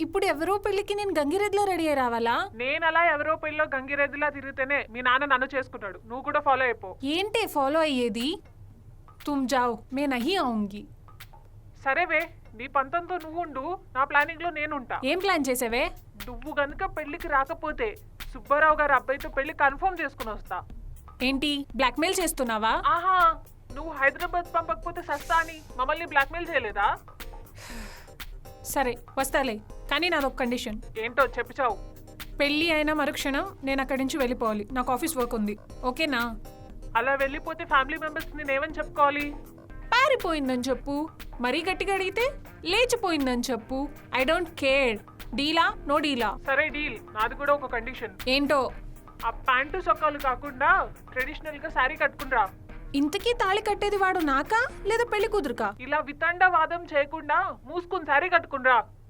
ఇప్పుడు ఎవరో పెళ్ళికి నేను గంగిరెద్దులా రెడీ అయ్యి రావాలా? నేను అలా ఎవరో పెళ్ళిలో గంగిరెద్దులా తిరిగితేనే మీ నాన్న నన్ను చేసుకుంటాడు. నువ్వు కూడా ఫాలో అయిపో. ఏంటే ఫాలో అయ్యేది? తుమ్ జాओ मैं नहीं आऊंगी. సరేవే, నీ పంతంతో నువ్వు ఉండు, నా ప్లానింగ్ లో నేనుంటా. ఏం ప్లాన్ చేసావే? నువ్వు గనుక పెళ్లికి రాకపోతే సుబ్బారావు గారి అబ్బాయితో పెళ్లి కన్ఫర్మ్ చేసుకుని వస్తా. ఏంటి బ్లాక్మెయిల్ చేస్తున్నావా? ఆహా, నువ్వు హైదరాబాద్ పంపకపోతే సస్తా అని మమ్మల్ని బ్లాక్మెయిల్ చేయలేదా? సరే వస్తాలే, కానీ నాదొక కండిషన్. ఏంటో చెప్పిచావు. పెళ్ళి అయిన మరుక్షణం నేను అక్కడి నుంచి వెళ్ళిపోవాలి. నాకు ఆఫీస్ వర్క్ ఉంది, ఓకేనా? అలా వెళ్ళిపోతే ఫ్యామిలీ మెంబర్స్ నేనేమని చెప్పుకోవాలి? పారిపోయిందని చెప్పు. మరీ గట్టిగా అడిగితే లేచిపోయిందని చెప్పు. I don't care. డీలా నో డీలా? సరే డీల్. నాది కూడా ఒక కండిషన్. ఏంటో? ఆ ప్యాంటు సొక్కాలు కాకుండా ట్రెడిషనల్ గా శారీ కట్టుకునిరా. ఇంతకీ తాళి కట్టేది వాడు నాకా లేదా పెళ్లి కూతురుకా? ఇలా వితండవాదం చేయకుండా మూసుకుని శారీ కట్టుకునిరా.